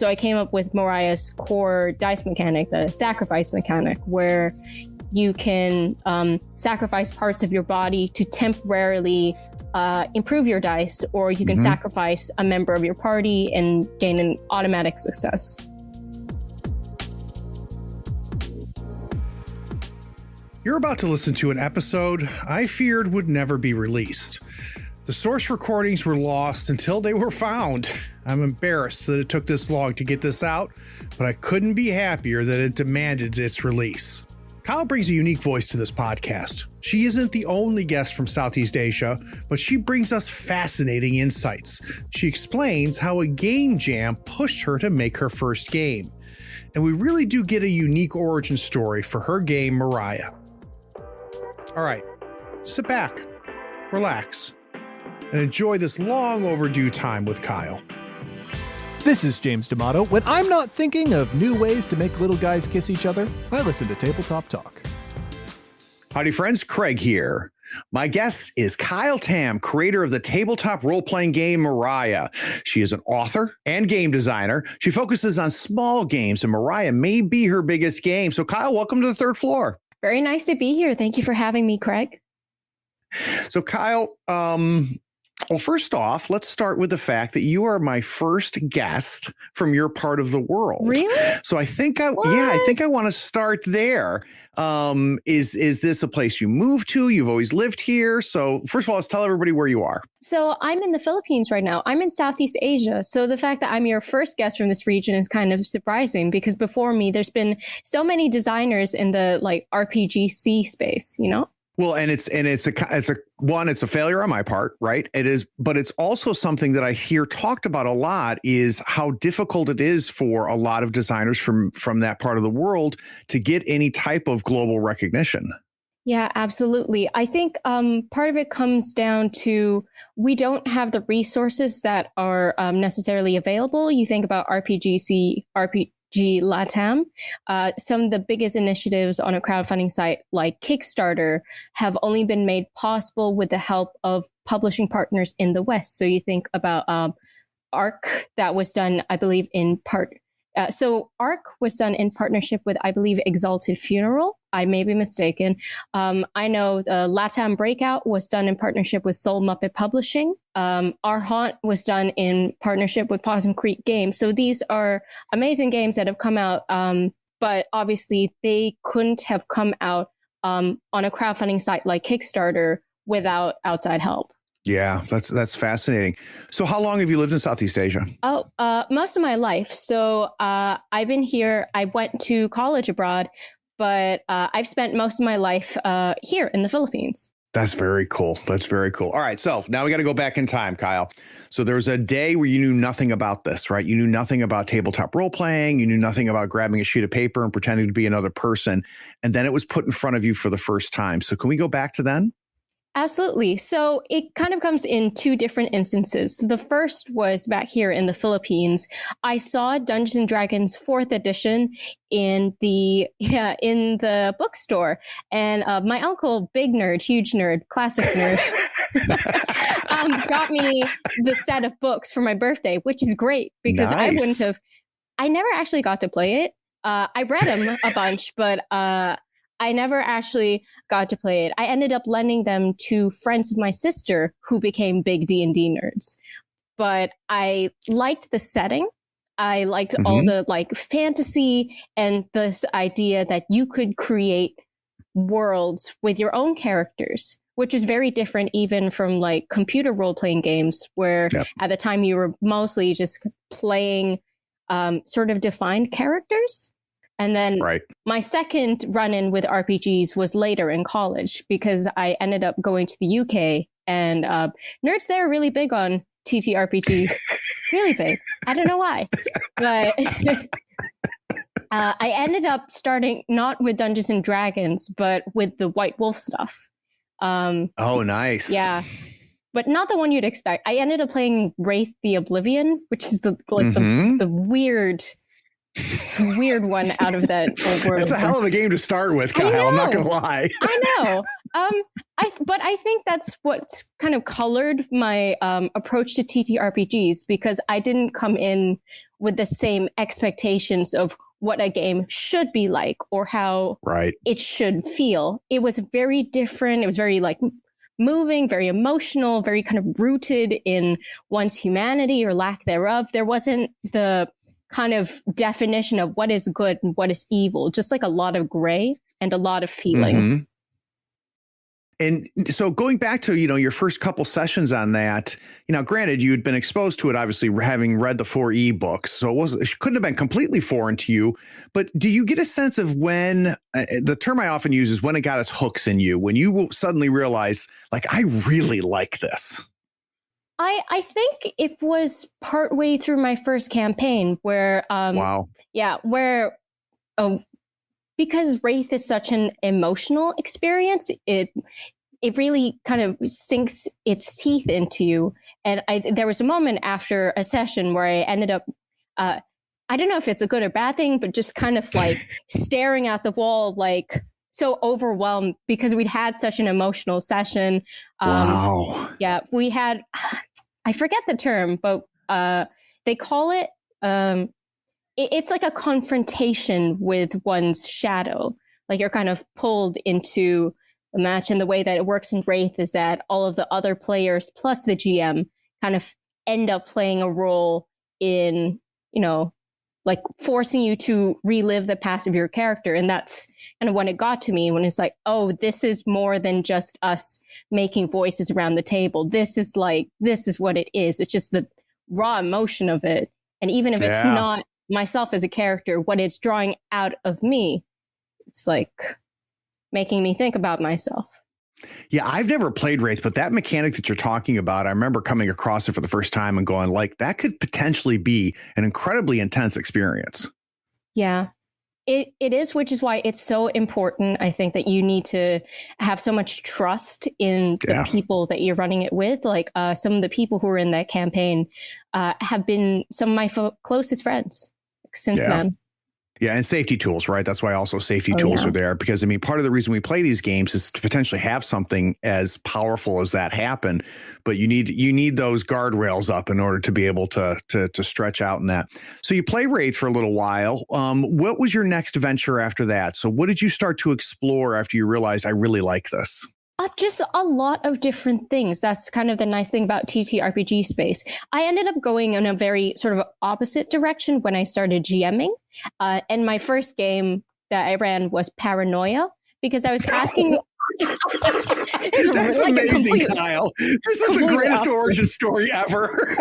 So I came up with Moriah's core dice mechanic, the sacrifice mechanic, where you can sacrifice parts of your body to temporarily improve your dice, or you can sacrifice a member of your party and gain an automatic success. You're about to listen to an episode I feared would never be released. The source recordings were lost until they were found. I'm embarrassed that it took this long to get this out, but I couldn't be happier that it demanded its release. Kyle brings a unique voice to this podcast. She isn't the only guest from Southeast Asia, but she brings us fascinating insights. She explains how a game jam pushed her to make her first game. And we really do get a unique origin story for her game, Moriah. All right, sit back, relax, and enjoy this long overdue time with Kyle. This is James D'Amato. When I'm not thinking of new ways to make little guys kiss each other, I listen to Tabletop Talk. Howdy friends, Craig here. My guest is Kyle Tam, creator of the tabletop role-playing game Moriah. She is an author and game designer. She focuses on small games, and Moriah may be her biggest game. So Kyle, welcome to the third floor. Very nice to be here. Thank you for having me, Craig. So Kyle, well, first off, let's start with the fact that you are my first guest from your part of the world. Really? So I think I want to start there. Is this a place you moved to? You've always lived here. So first of all, let's tell everybody where you are. So I'm in the Philippines right now. I'm in Southeast Asia. So the fact that I'm your first guest from this region is kind of surprising, because before me, there's been so many designers in the like RPG space, you know? Well, and it's a failure on my part, right? It is, but it's also something that I hear talked about a lot, is how difficult it is for a lot of designers from that part of the world to get any type of global recognition. Yeah, absolutely. I think part of it comes down to we don't have the resources that are necessarily available. You think about RPG LATAM. Some of the biggest initiatives on a crowdfunding site like Kickstarter have only been made possible with the help of publishing partners in the West. So you think about ARC, that was done, I believe, in part. So ARC was done in partnership with, I believe, Exalted Funeral. I may be mistaken. I know the LATAM Breakout was done in partnership with Soul Muppet Publishing. Our Haunt was done in partnership with Possum Creek Games. So these are amazing games that have come out, but obviously they couldn't have come out on a crowdfunding site like Kickstarter without outside help. Yeah, that's fascinating. So how long have you lived in Southeast Asia? Most of my life. So I've been here. I went to college abroad, but I've spent most of my life here in the Philippines. That's very cool. That's very cool. All right. So now we got to go back in time, Kyle. So there was a day where you knew nothing about this, right? You knew nothing about tabletop role playing. You knew nothing about grabbing a sheet of paper and pretending to be another person. And then it was put in front of you for the first time. So can we go back to then? Absolutely. So it kind of comes in two different instances. The first was back here in the Philippines. I saw Dungeons and Dragons 4th edition in the bookstore, and my uncle, big nerd, huge nerd, classic nerd, got me the set of books for my birthday, which is great because Nice. I never actually got to play it. I read them a bunch, but I never actually got to play it. I ended up lending them to friends of my sister who became big D&D nerds. But I liked the setting. I liked all the like fantasy and this idea that you could create worlds with your own characters, which is very different even from like computer role-playing games where at the time you were mostly just playing sort of defined characters. And then my second run-in with RPGs was later in college because I ended up going to the UK, and nerds there are really big on TTRPG. Really big. I don't know why. But I ended up starting not with Dungeons and Dragons, but with the White Wolf stuff. Oh, nice. Yeah. But not the one you'd expect. I ended up playing Wraith the Oblivion, which is the weird weird one out of that old world. It's a hell of a game to start with, Kyle. I'm not gonna lie. I know. But I think that's what's kind of colored my approach to TTRPGs, because I didn't come in with the same expectations of what a game should be like or how it should feel. It was very different. It was very like moving, very emotional, very kind of rooted in one's humanity or lack thereof. There wasn't the kind of definition of what is good and what is evil, just like a lot of gray and a lot of feelings. And so going back to, your first couple sessions on that, granted, you had been exposed to it, obviously, having read the 4 ebooks. So it couldn't have been completely foreign to you. But do you get a sense of when the term I often use is when it got its hooks in you, when you suddenly realize, like, I really like this? I think it was partway through my first campaign where, because Wraith is such an emotional experience, it really kind of sinks its teeth into you. And there was a moment after a session where I ended up, I don't know if it's a good or bad thing, but just kind of like staring at the wall, like so overwhelmed because we'd had such an emotional session. Wow. Yeah, we had, I forget the term, but they call it, it's like a confrontation with one's shadow. Like you're kind of pulled into the match. And the way that it works in Wraith is that all of the other players plus the GM kind of end up playing a role in, like forcing you to relive the past of your character. And that's kind of when it got to me, when it's like, oh, this is more than just us making voices around the table. This is what it is. It's just the raw emotion of it. And even if it's not myself as a character, what it's drawing out of me, it's like making me think about myself. Yeah, I've never played Wraith, but that mechanic that you're talking about, I remember coming across it for the first time and going, like, that could potentially be an incredibly intense experience. Yeah, it is, which is why it's so important, I think, that you need to have so much trust in the people that you're running it with. Like some of the people who were in that campaign have been some of my closest friends since then. Yeah, and safety tools, right? That's why also safety tools are there, because part of the reason we play these games is to potentially have something as powerful as that happen, but you need those guardrails up in order to be able to stretch out in that. So you play Wraith for a little while. What was your next venture after that? So what did you start to explore after you realized I really like this? Just a lot of different things. That's kind of the nice thing about TTRPG space. I ended up going in a very sort of opposite direction when I started GMing. And my first game that I ran was Paranoia, because I was asking... That's amazing, Kyle. This is the greatest origin story ever.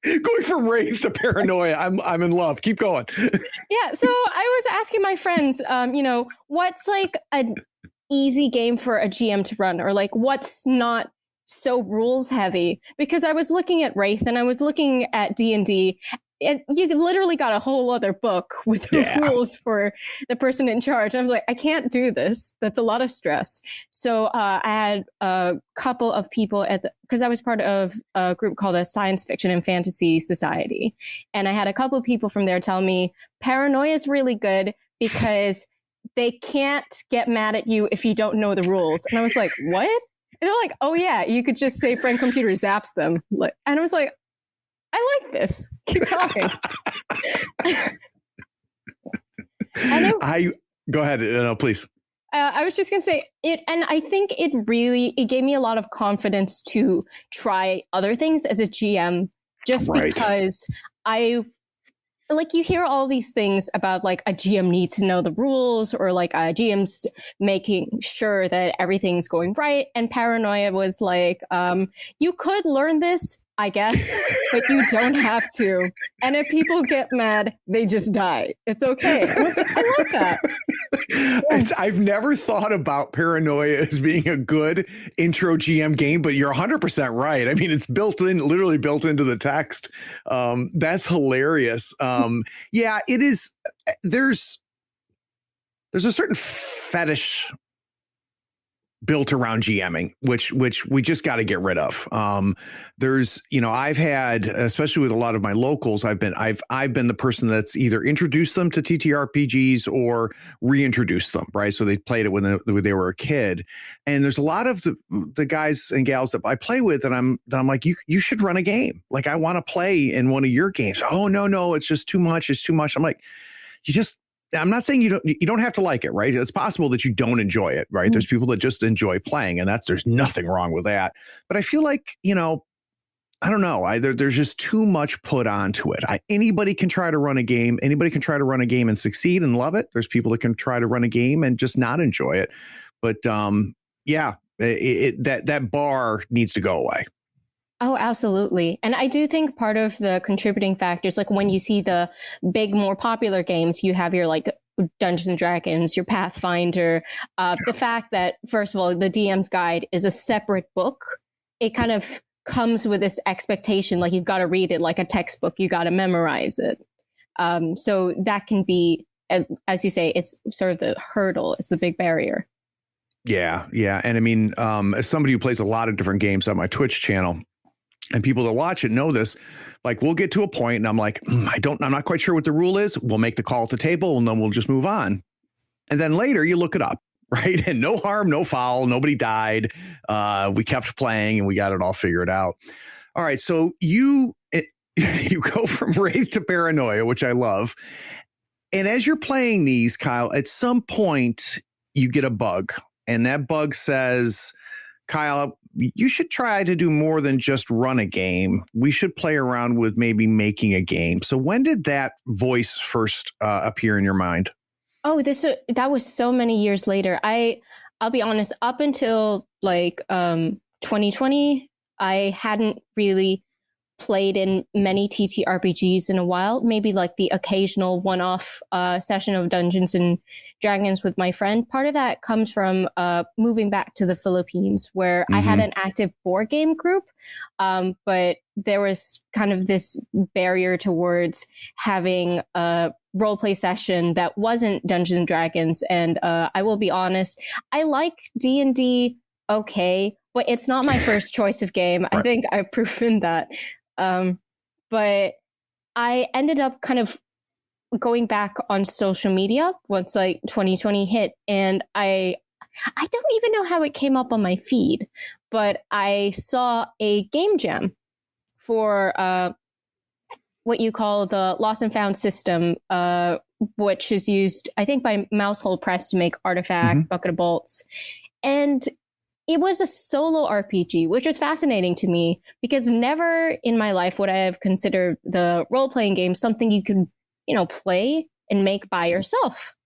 Going from Wraith to Paranoia. I'm in love. Keep going. Yeah, so I was asking my friends, what's like an easy game for a GM to run, or like what's not so rules heavy, because I was looking at Wraith and I was looking at D&D, and you literally got a whole other book with rules for the person in charge. I was like, I can't do this. That's a lot of stress. So I had a couple of people because I was part of a group called the Science Fiction and Fantasy Society. And I had a couple of people from there tell me Paranoia is really good because they can't get mad at you if you don't know the rules. And I was like, what? And they're like, oh yeah, you could just say friend computer zaps them. And I was like, I like this. Keep talking. Go ahead. No, please. I was just going to say it. And I think it gave me a lot of confidence to try other things as a GM, just because you hear all these things about like a GM needs to know the rules, or like a GM's making sure that everything's going right. And Paranoia was like, you could learn this, I guess, but you don't have to. And if people get mad, they just die. It's okay. I like that. I've never thought about Paranoia as being a good intro GM game, but you're 100% right. I mean, it's literally built into the text. That's hilarious. Yeah, it is. There's a certain fetish built around GMing, which we just got to get rid of. There's, I've had, especially with a lot of my locals, I've been the person that's either introduced them to TTRPGs or reintroduced them, right? So they played it when they were a kid. And there's a lot of the guys and gals that I play with, and I'm like, you should run a game. Like, I want to play in one of your games. Oh, no, it's just too much. It's too much. I'm like, I'm not saying you don't have to like it, right? It's possible that you don't enjoy it, right? There's people that just enjoy playing, and there's nothing wrong with that. But I feel like, I don't know. There's just too much put onto it. Anybody can try to run a game. Anybody can try to run a game and succeed and love it. There's people that can try to run a game and just not enjoy it. But that bar needs to go away. Oh, absolutely. And I do think part of the contributing factors, like when you see the big, more popular games, you have your like Dungeons and Dragons, your Pathfinder, the fact that, first of all, the DM's Guide is a separate book. It kind of comes with this expectation, like you've got to read it like a textbook, you got to memorize it. So that can be, as you say, it's sort of the hurdle. It's the big barrier. Yeah. And I mean, as somebody who plays a lot of different games on my Twitch channel, and people that watch it know this, like we'll get to a point and I'm like, I'm not quite sure what the rule is. We'll make the call at the table and then we'll just move on. And then later you look it up, right? And no harm, no foul, nobody died. We kept playing and we got it all figured out. All right. So you go from Wraith to Paranoia, which I love. And as you're playing these, Kyle, at some point you get a bug, and that bug says, Kyle, you should try to do more than just run a game. We should play around with maybe making a game. So when did that voice first appear in your mind? Oh, that was so many years later. I'll be honest, up until like 2020, I hadn't really played in many TTRPGs in a while, maybe like the occasional one-off session of Dungeons and Dragons with my friend. Part of that comes from moving back to the Philippines, where I had an active board game group, but there was kind of this barrier towards having a roleplay session that wasn't Dungeons and Dragons. And I will be honest, I like D&D okay, but it's not my first choice of game. Right. I think I've proven that. But I ended up kind of going back on social media once like 2020 hit, and I don't even know how it came up on my feed, but I saw a game jam for what you call the Lost and Found system, which is used, I think, by Mousehole Press to make Artifact, Bucket of Bolts. And it was a solo RPG, which was fascinating to me because never in my life would I have considered the role-playing game something you can, play and make by yourself.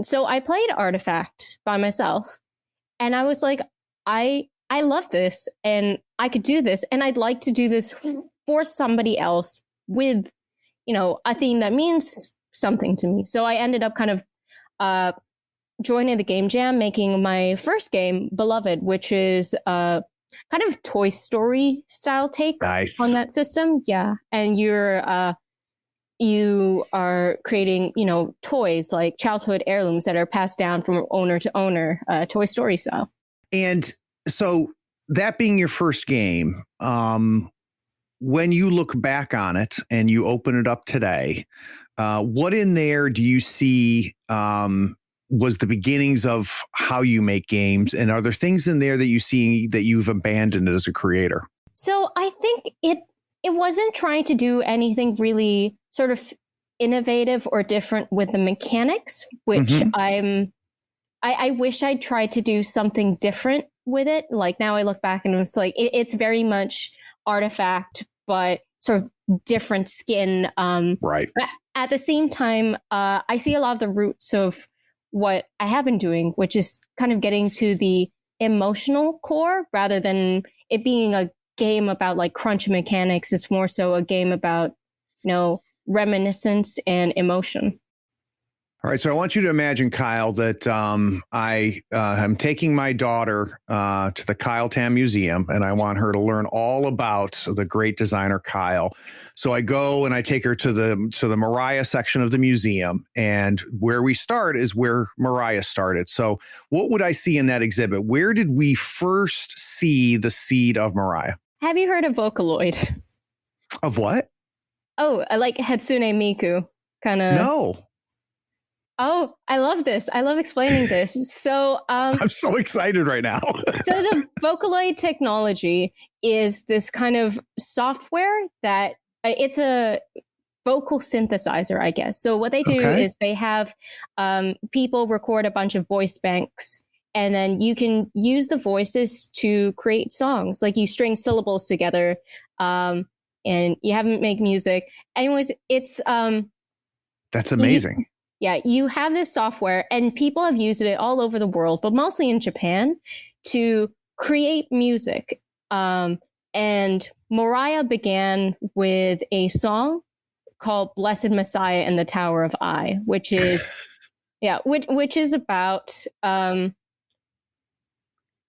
So I played Artifact by myself, and I was like, I love this, and I could do this, and I'd like to do this for somebody else with, a theme that means something to me. So I ended up kind of joining the game jam, making my first game, Beloved, which is kind of Toy Story style take on that system. Yeah. And you are creating, toys like childhood heirlooms that are passed down from owner to owner, Toy Story style. And so that being your first game, when you look back on it and you open it up today, what in there do you see was the beginnings of how you make games? And are there things in there that you see that you've abandoned as a creator? So I think it wasn't trying to do anything really sort of innovative or different with the mechanics, which I wish I'd tried to do something different with it. Like now I look back and it's like, it's very much Artifact, but sort of different skin. Right. At the same time, I see a lot of the roots of what I have been doing, which is kind of getting to the emotional core rather than it being a game about like crunch mechanics. It's more so a game about, reminiscence and emotion. All right, so I want you to imagine, Kyle, that I am taking my daughter to the Kyle Tam Museum, and I want her to learn all about the great designer Kyle. So I go and I take her to the Moriah section of the museum, and where we start is where Moriah started. So what would I see in that exhibit? Where did we first see the seed of Moriah? Have you heard of Vocaloid? Of what? Oh, I like Hatsune Miku, kind of. No. Oh, I love this. I love explaining this. So, I'm so excited right now. so the Vocaloid technology is this kind of software that it's a vocal synthesizer, I guess. So what they do is they have people record a bunch of voice banks, and then you can use the voices to create songs. Like you string syllables together, and you have them make music. Anyways, it's that's amazing. You have this software, and people have used it all over the world, but mostly in Japan, to create music. And Moriah began with a song called "Blessed Messiah and the Tower of I," which is which is about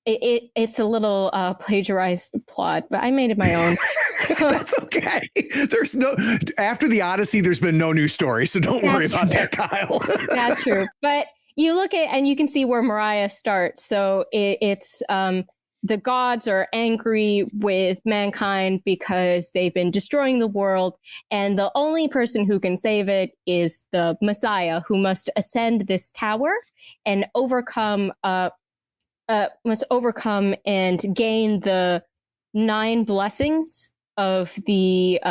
it's a little plagiarized plot, but I made it my own. So, that's okay. There's no after the Odyssey. There's been no new story, so don't worry about that, Kyle. That's true. But you look at and you can see where Moriah starts. So it's the gods are angry with mankind because they've been destroying the world, and the only person who can save it is the Messiah, who must ascend this tower and overcome and gain the 9 blessings of the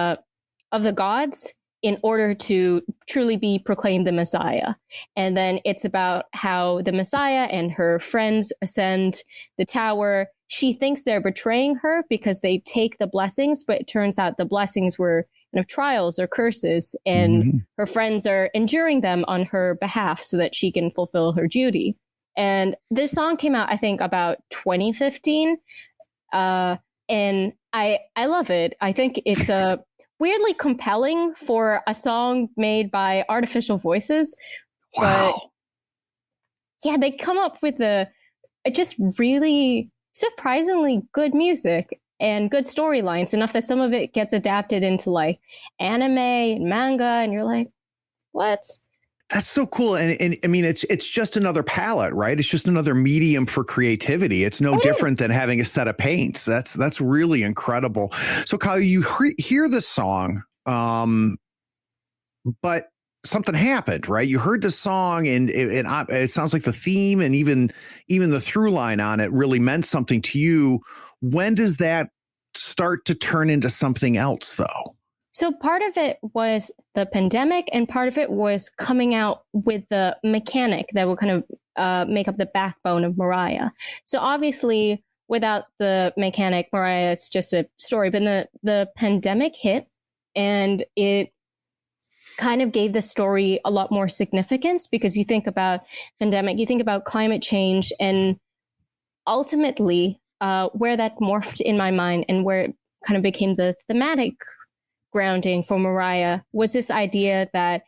gods in order to truly be proclaimed the Messiah. And then it's about how the Messiah and her friends ascend the tower. She thinks they're betraying her because they take the blessings, but it turns out the blessings were kind of trials or curses, and her friends are enduring them on her behalf so that she can fulfill her duty. And this song came out, I think, about 2015. And I love it. I think it's weirdly compelling for a song made by artificial voices. Wow. But yeah, they come up with just really surprisingly good music and good storylines, enough that some of it gets adapted into like anime and manga, and you're like, what? That's so cool. And I mean, it's just another palette, right? It's just another medium for creativity. It's no different than having a set of paints. That's really incredible. So Kyle, you hear the song, but something happened, right? You heard the song, and it sounds like the theme and even the through line on it really meant something to you. When does that start to turn into something else, though? So part of it was the pandemic, and part of it was coming out with the mechanic that would kind of make up the backbone of Moriah. So obviously, without the mechanic, Moriah is just a story. But the pandemic hit, and it kind of gave the story a lot more significance, because you think about pandemic, you think about climate change, and ultimately where that morphed in my mind and where it kind of became the thematic grounding for Moriah was this idea that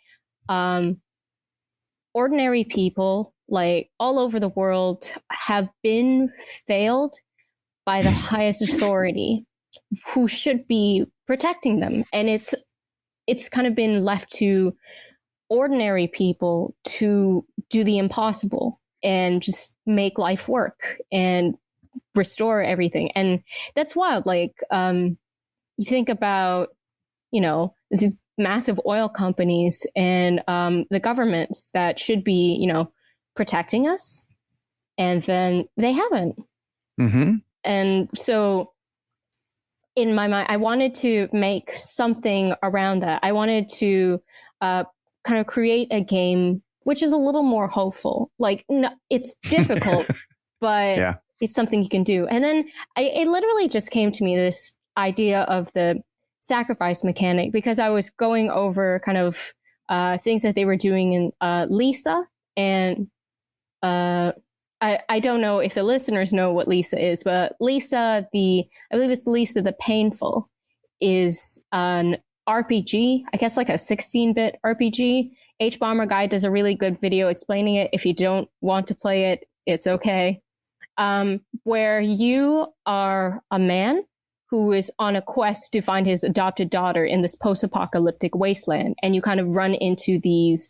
ordinary people, like all over the world, have been failed by the highest authority who should be protecting them. And it's kind of been left to ordinary people to do the impossible and just make life work and restore everything. And that's wild. Like, you think about, these massive oil companies and the governments that should be, protecting us. And then they haven't. Mm-hmm. And so in my mind, I wanted to make something around that. I wanted to kind of create a game which is a little more hopeful. Like, no, it's difficult, but it's something you can do. And then it literally just came to me, this idea of the sacrifice mechanic, because I was going over kind of things that they were doing in Lisa. And I don't know if the listeners know what Lisa is, but Lisa, I believe it's Lisa the Painful, is an RPG, I guess like a 16-bit RPG. H-Bomber Guy does a really good video explaining it. If you don't want to play it, it's okay. Where you are a man who is on a quest to find his adopted daughter in this post-apocalyptic wasteland. And you kind of run into these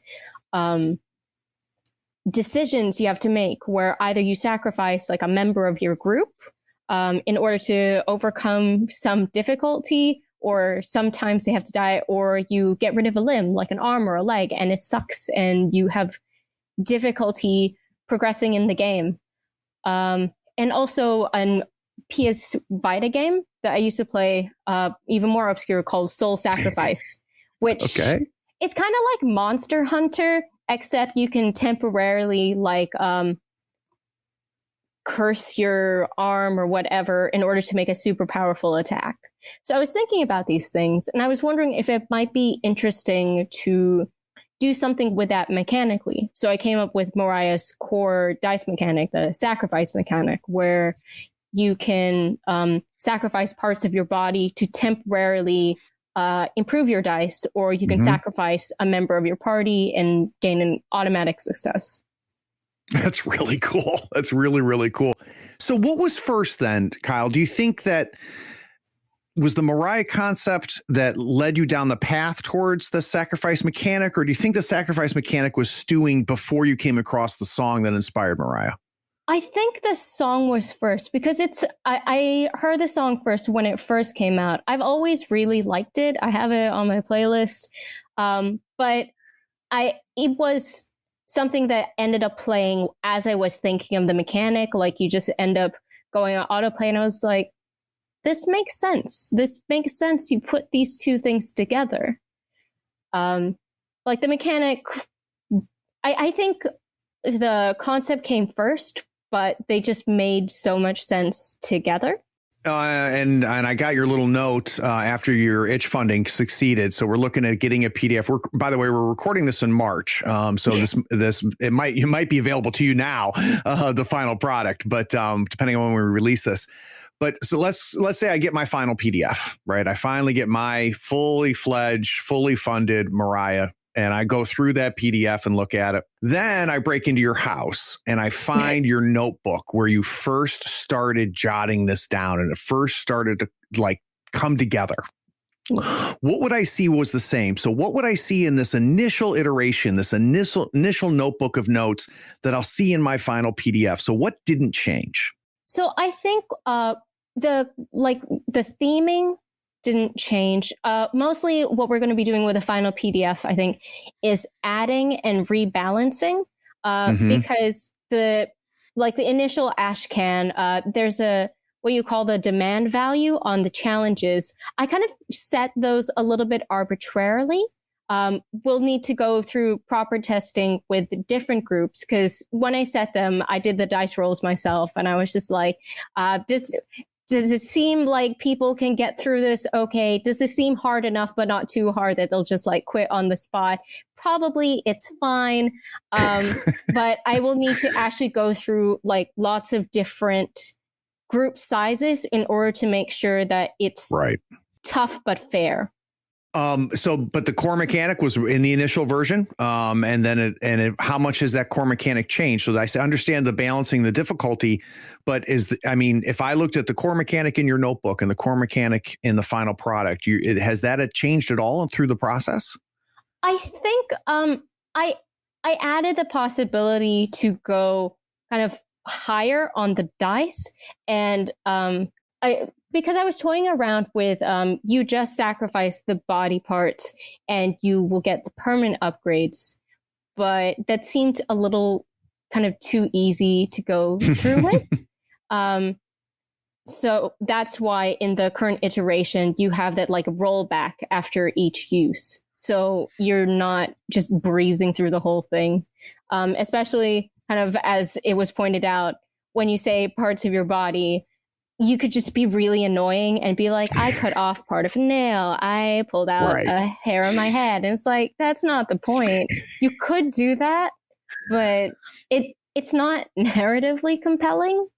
decisions you have to make where either you sacrifice like a member of your group in order to overcome some difficulty, or sometimes they have to die, or you get rid of a limb like an arm or a leg, and it sucks and you have difficulty progressing in the game. And also an PS Vita game that I used to play, even more obscure, called Soul Sacrifice, which it's kind of like Monster Hunter, except you can temporarily like curse your arm or whatever in order to make a super powerful attack. So I was thinking about these things, and I was wondering if it might be interesting to do something with that mechanically. So I came up with Moriah's core dice mechanic, the sacrifice mechanic, where you can sacrifice parts of your body to temporarily improve your dice, or you can sacrifice a member of your party and gain an automatic success. That's really cool. That's really, really cool. So what was first then, Kyle? Do you think that was the Moriah concept that led you down the path towards the sacrifice mechanic, or do you think the sacrifice mechanic was stewing before you came across the song that inspired Moriah? I think the song was first because I heard the song first when it first came out. I've always really liked it. I have it on my playlist. But it was something that ended up playing as I was thinking of the mechanic. Like you just end up going on autoplay, and I was like, this makes sense. This makes sense. You put these two things together. Like the mechanic, I think the concept came first, but they just made so much sense together. And I got your little note after your itch funding succeeded. So we're looking at getting a PDF. By the way, we're recording this in March. So it might be available to you now, the final product, but depending on when we release this. But so let's say I get my final PDF, right? I finally get my fully fledged, fully funded Moriah, and I go through that PDF and look at it. Then I break into your house and I find your notebook where you first started jotting this down and it first started to like come together. What would I see was the same? So what would I see in this initial iteration, this initial notebook of notes that I'll see in my final PDF? So what didn't change? So I think the theming didn't change. Mostly what we're going to be doing with the final PDF, I think, is adding and rebalancing because the initial ash can, there's what you call the demand value on the challenges. I kind of set those a little bit arbitrarily. We'll need to go through proper testing with different groups because when I set them, I did the dice rolls myself and I was just like, does it seem like people can get through this? Okay. Does it seem hard enough, but not too hard that they'll just like quit on the spot? Probably it's fine. But I will need to actually go through like lots of different group sizes in order to make sure that it's tough but fair. But the core mechanic was in the initial version. And then how much has that core mechanic changed? So I understand the balancing, the difficulty, but if I looked at the core mechanic in your notebook and the core mechanic in the final product, has that changed at all through the process? I think, I added the possibility to go kind of higher on the dice and, because I was toying around with, you just sacrifice the body parts and you will get the permanent upgrades. But that seemed a little kind of too easy to go through with. So that's why in the current iteration, you have that like rollback after each use. So you're not just breezing through the whole thing, especially kind of as it was pointed out, when you say parts of your body, you could just be really annoying and be like, I cut off part of a nail. I pulled out a hair on my head. And it's like, that's not the point. You could do that, but it's not narratively compelling.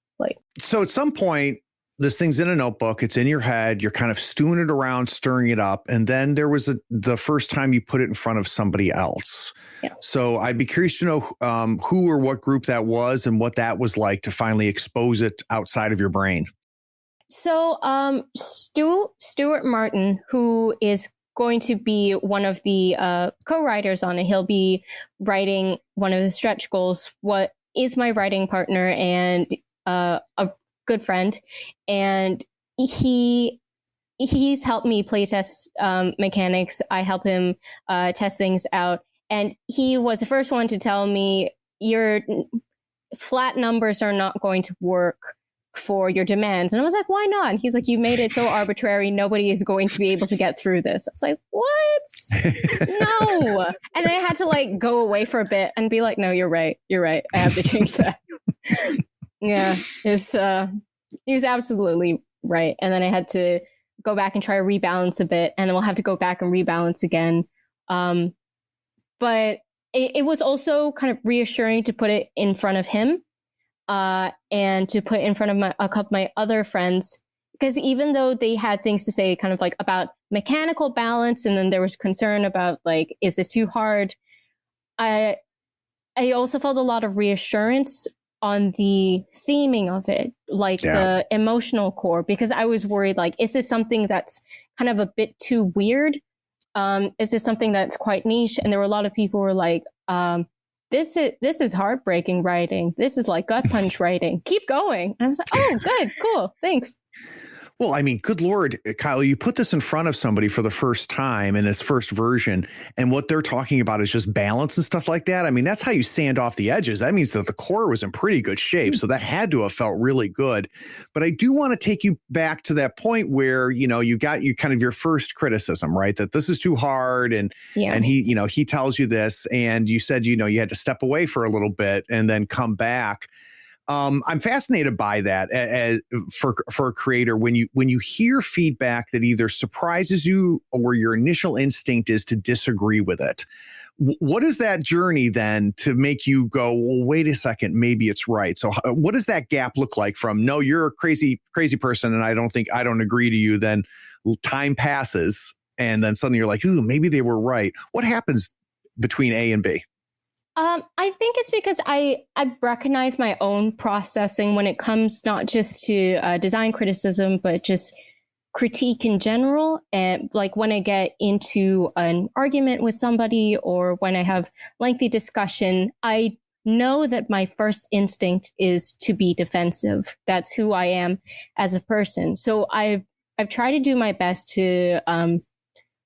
So at some point, this thing's in a notebook. It's in your head. You're kind of stewing it around, stirring it up. And then there was the first time you put it in front of somebody else. Yeah. So I'd be curious to know who or what group that was and what that was like to finally expose it outside of your brain. So Stuart Martin, who is going to be one of the co-writers on it, he'll be writing one of the stretch goals, what is my writing partner and a good friend, and he's helped me playtest mechanics. I help him test things out, and he was the first one to tell me your flat numbers are not going to work for your demands. And I was like, why not? And he's like, you made it so arbitrary, nobody is going to be able to get through this. I was like, what? No. And then I had to like go away for a bit and be like, no, you're right, I have to change that. Yeah, he was absolutely right. And then I had to go back and try to rebalance a bit, and then we'll have to go back and rebalance again. But it was also kind of reassuring to put it in front of him, and to put in front of a couple of my other friends, because even though they had things to say kind of like about mechanical balance, and then there was concern about like, is this too hard? I also felt a lot of reassurance on the theming of it, like the emotional core, because I was worried, like, is this something that's kind of a bit too weird? Is this something that's quite niche? And there were a lot of people who were like, this is heartbreaking writing. This is like gut punch writing. Keep going. And I was like, oh, good, cool, thanks. Well, I mean, good Lord, Kyle, you put this in front of somebody for the first time in its first version, and what they're talking about is just balance and stuff like that. I mean, that's how you sand off the edges. That means that the core was in pretty good shape. So that had to have felt really good. But I do want to take you back to that point where, you know, you got kind of your first criticism, right? That this is too hard. And he tells you this, and you said, you had to step away for a little bit and then come back. I'm fascinated by that for a creator, when you hear feedback that either surprises you or your initial instinct is to disagree with it. What is that journey then to make you go, well, wait a second, maybe it's right? So what does that gap look like from, no, you're a crazy person and I don't agree to you, then time passes and then suddenly you're like, ooh, maybe they were right. What happens between A and B? I think it's because I recognize my own processing when it comes not just to design criticism, but just critique in general. And like when I get into an argument with somebody or when I have lengthy discussion, I know that my first instinct is to be defensive. That's who I am as a person. So I've tried to do my best to,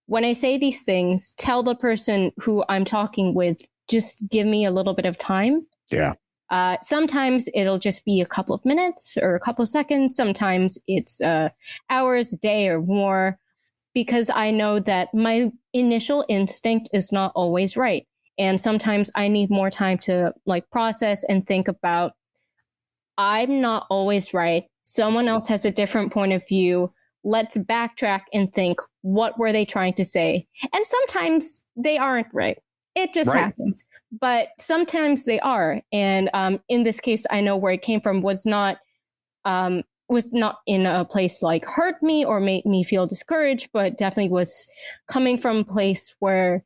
when I say these things, tell the person who I'm talking with, just give me a little bit of time. Yeah. Sometimes it'll just be a couple of minutes or a couple of seconds. Sometimes it's hours, a day or more, because I know that my initial instinct is not always right. And sometimes I need more time to like process and think about, I'm not always right. Someone else has a different point of view. Let's backtrack and think, what were they trying to say? And sometimes they aren't right. It just happens. But sometimes they are. And in this case, I know where it came from was not in a place like hurt me or made me feel discouraged, but definitely was coming from a place where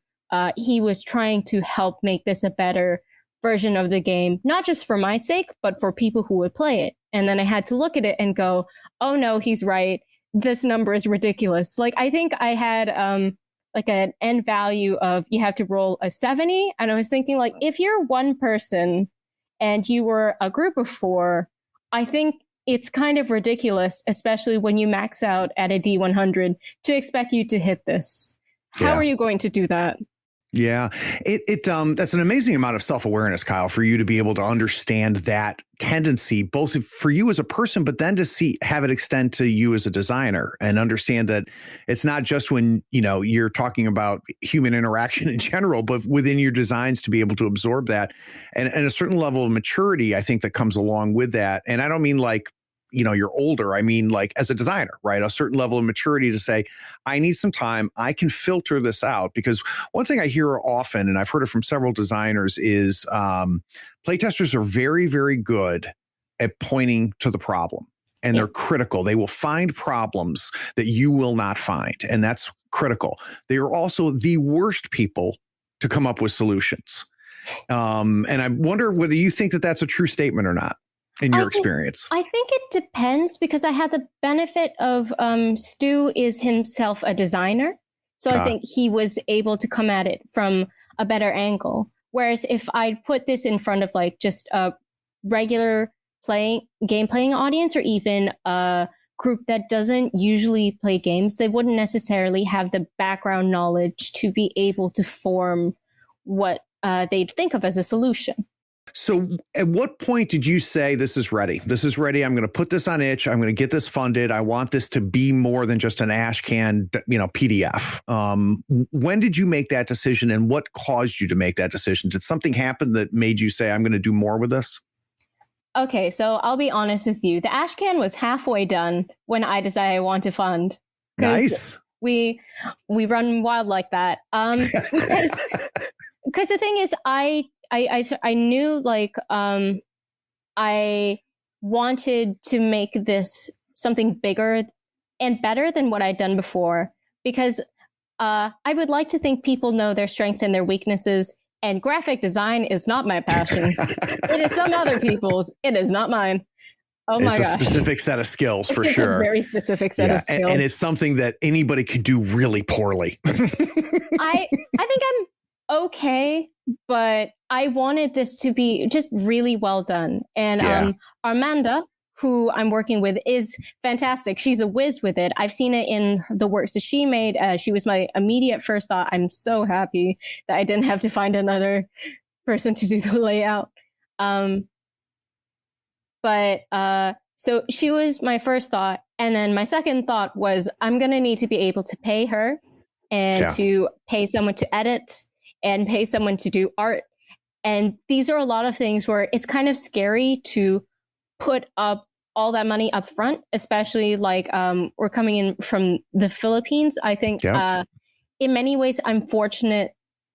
he was trying to help make this a better version of the game, not just for my sake, but for people who would play it. And then I had to look at it and go, oh no, he's right. This number is ridiculous. Like, I think I had like an end value of you have to roll a 70. And I was thinking, like, if you're one person and you were a group of 4, I think it's kind of ridiculous, especially when you max out at a D100, to expect you to hit this. How are you going to do that? Yeah, that's an amazing amount of self-awareness, Kyle, for you to be able to understand that tendency, both for you as a person, but then to have it extend to you as a designer and understand that it's not just when, you're talking about human interaction in general, but within your designs to be able to absorb that and a certain level of maturity, I think, that comes along with that. And I don't mean like, you're older. I mean, like as a designer, right? A certain level of maturity to say, I need some time. I can filter this out. Because one thing I hear often, and I've heard it from several designers, is playtesters are very, very good at pointing to the problem. and they're critical. They will find problems that you will not find. And that's critical. They are also the worst people to come up with solutions. And I wonder whether you think that that's a true statement or not in your experience. I think it depends, because I had the benefit of Stu is himself a designer. So I think he was able to come at it from a better angle. Whereas if I put this in front of like just a regular game playing audience, or even a group that doesn't usually play games, they wouldn't necessarily have the background knowledge to be able to form what they'd think of as a solution. So at what point did you say, this is ready? This is ready. I'm going to put this on itch. I'm going to get this funded. I want this to be more than just an ashcan, PDF. When did you make that decision, and what caused you to make that decision? Did something happen that made you say, I'm going to do more with this? Okay, so I'll be honest with you. The ashcan was halfway done when I decided I want to fund. Nice. We run wild like that. Because the thing is, I knew like I wanted to make this something bigger and better than what I'd done before, because I would like to think people know their strengths and their weaknesses. And graphic design is not my passion. It is some other people's. It is not mine. Oh my gosh. It's a specific set of skills for it's sure. It's a very specific set of skills. And it's something that anybody can do really poorly. I think I'm okay, but I wanted this to be just really well done. And Armanda, who I'm working with, is fantastic. She's a whiz with it. I've seen it in the works that she made. She was my immediate first thought. I'm so happy that I didn't have to find another person to do the layout. So she was my first thought. And then my second thought was, I'm going to need to be able to pay her and to pay someone to edit and pay someone to do art. And these are a lot of things where it's kind of scary to put up all that money up front, especially like we're coming in from the Philippines. I think in many ways I'm fortunate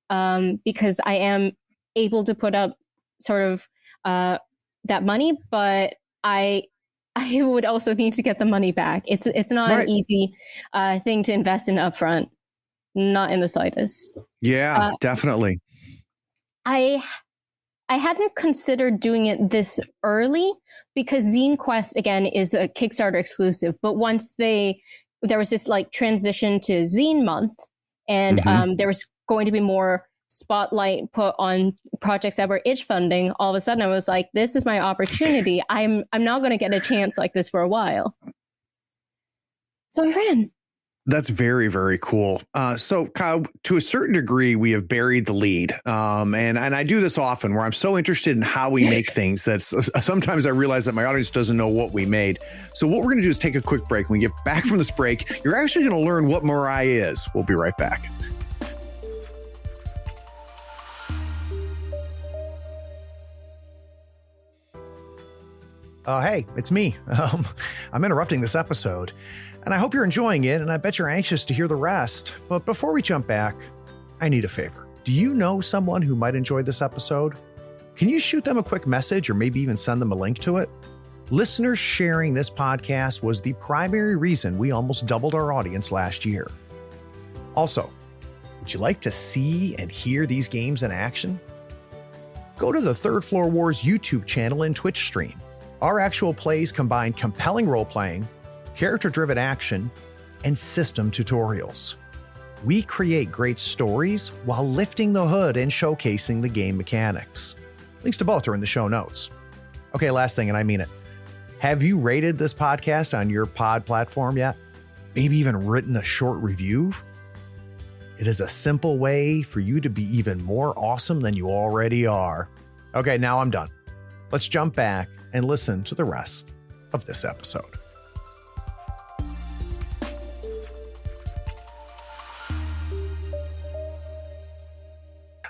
because I am able to put up sort of that money, but I would also need to get the money back. It's not an easy thing to invest in upfront, not in the slightest. Yeah, definitely. I hadn't considered doing it this early because Zine Quest, again, is a Kickstarter exclusive. But once there was this like transition to Zine Month, and there was going to be more spotlight put on projects that were itch funding, all of a sudden I was like, this is my opportunity. I'm not going to get a chance like this for a while. So I ran. That's very, very cool. So, Kyle, to a certain degree, we have buried the lead. And I do this often where I'm so interested in how we make things that sometimes I realize that my audience doesn't know what we made. So what we're going to do is take a quick break. When we get back from this break, you're actually going to learn what Moriah is. We'll be right back. Hey, it's me. I'm interrupting this episode, and I hope you're enjoying it, and I bet you're anxious to hear the rest. But before we jump back, I need a favor. Do you know someone who might enjoy this episode? Can you shoot them a quick message or maybe even send them a link to it? Listeners sharing this podcast was the primary reason we almost doubled our audience last year. Also, would you like to see and hear these games in action? Go to the Third Floor Wars YouTube channel and Twitch stream. Our actual plays combine compelling role-playing, character-driven action, and system tutorials. We create great stories while lifting the hood and showcasing the game mechanics. Links to both are in the show notes. Okay, last thing, and I mean it. Have you rated this podcast on your pod platform yet? Maybe even written a short review? It is a simple way for you to be even more awesome than you already are. Okay, now I'm done. Let's jump back and listen to the rest of this episode.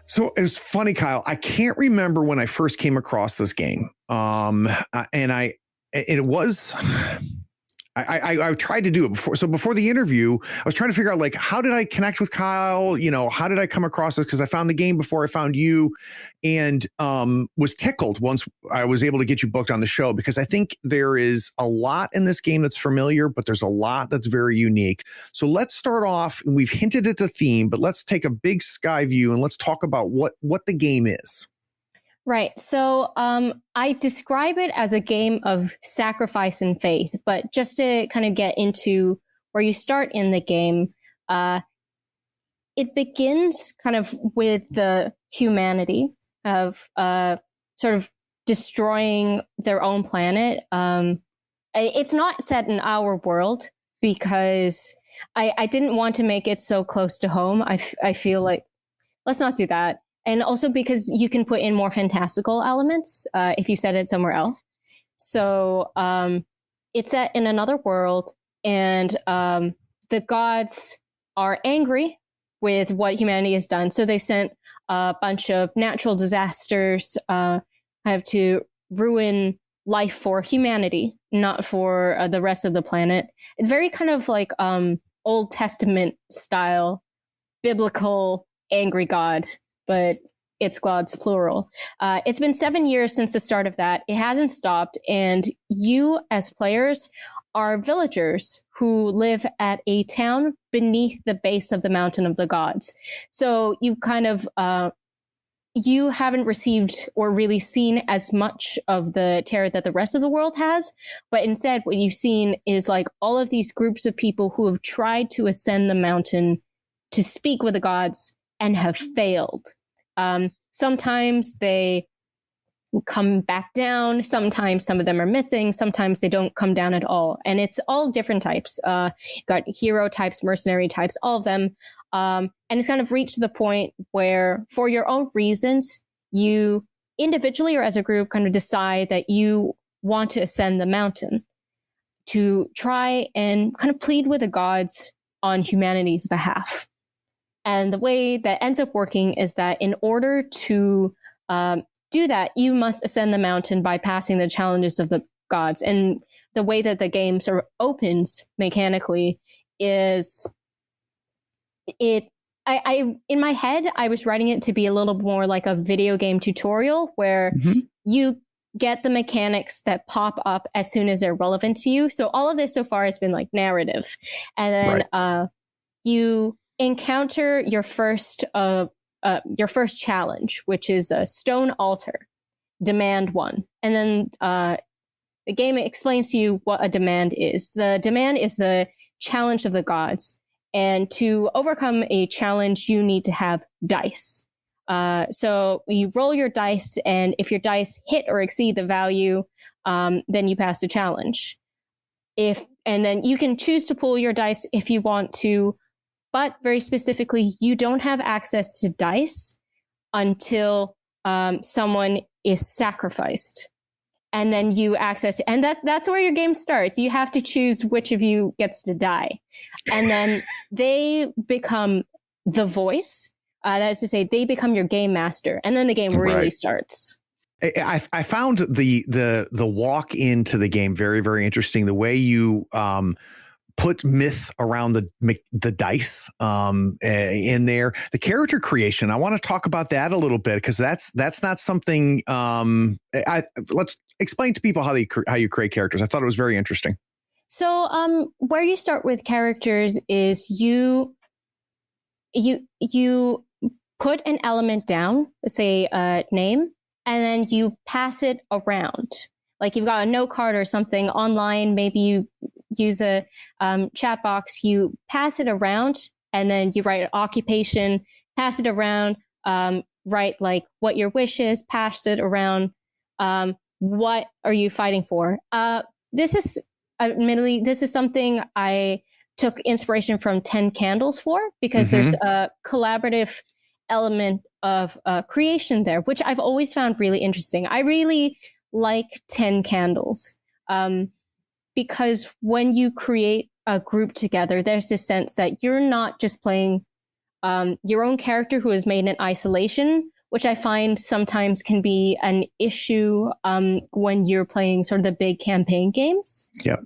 So it was funny, Kyle. I can't remember when I first came across this game. It was I tried to do it before. So before the interview, I was trying to figure out like, how did I connect with Kyle? You know, how did I come across this? Because I found the game before I found you, and was tickled once I was able to get you booked on the show, because I think there is a lot in this game that's familiar, but there's a lot that's very unique. So let's start off. We've hinted at the theme, but let's take a big sky view and let's talk about what the game is. Right. So I describe it as a game of sacrifice and faith, but just to kind of get into where you start in the game, it begins kind of with the humanity of sort of destroying their own planet. It's not set in our world because I didn't want to make it so close to home. I feel like let's not do that. And also because you can put in more fantastical elements if you set it somewhere else. So it's set in another world, and the gods are angry with what humanity has done. So they sent a bunch of natural disasters have to ruin life for humanity, not for the rest of the planet. It's very kind of like Old Testament style, biblical angry god, but it's gods plural. It's been 7 years since the start of that. It hasn't stopped. And you as players are villagers who live at a town beneath the base of the mountain of the gods. So you kind of, you haven't received or really seen as much of the terror that the rest of the world has. But instead, what you've seen is like all of these groups of people who have tried to ascend the mountain to speak with the gods and have failed. Sometimes they come back down. Sometimes some of them are missing. Sometimes they don't come down at all. And it's all different types. Got hero types, mercenary types, all of them. And it's kind of reached the point where for your own reasons, you individually or as a group kind of decide that you want to ascend the mountain to try and kind of plead with the gods on humanity's behalf. And the way that ends up working is that in order to do that, you must ascend the mountain by passing the challenges of the gods. And the way that the game sort of opens mechanically is I in my head, I was writing it to be a little more like a video game tutorial where you get the mechanics that pop up as soon as they're relevant to you. So all of this so far has been like narrative. And then you encounter your first challenge, which is a stone altar, demand 1. And then the game explains to you what a demand is. The demand is the challenge of the gods. And to overcome a challenge, you need to have dice. So you roll your dice, and if your dice hit or exceed the value, then you pass the challenge. And then you can choose to pull your dice if you want to, but very specifically, you don't have access to dice until someone is sacrificed. And then you access it. And that's where your game starts. You have to choose which of you gets to die. And then they become the voice. That is to say, they become your game master. And then the game really starts. I found the walk into the game very, very interesting. The way you put myth around the dice in there. The character creation, I want to talk about that a little bit, because that's not something. Let's explain to people how you create characters. I thought it was very interesting. So where you start with characters is you put an element down, let's say a name, and then you pass it around. Like you've got a note card or something online, maybe you use a chat box, you pass it around, and then you write an occupation, pass it around, write like what your wish is, pass it around. What are you fighting for? This is something I took inspiration from 10 Candles for, because there's a collaborative element of creation there, which I've always found really interesting. I really like 10 Candles. Because when you create a group together, there's this sense that you're not just playing your own character who is made in isolation, which I find sometimes can be an issue when you're playing sort of the big campaign games. Yeah.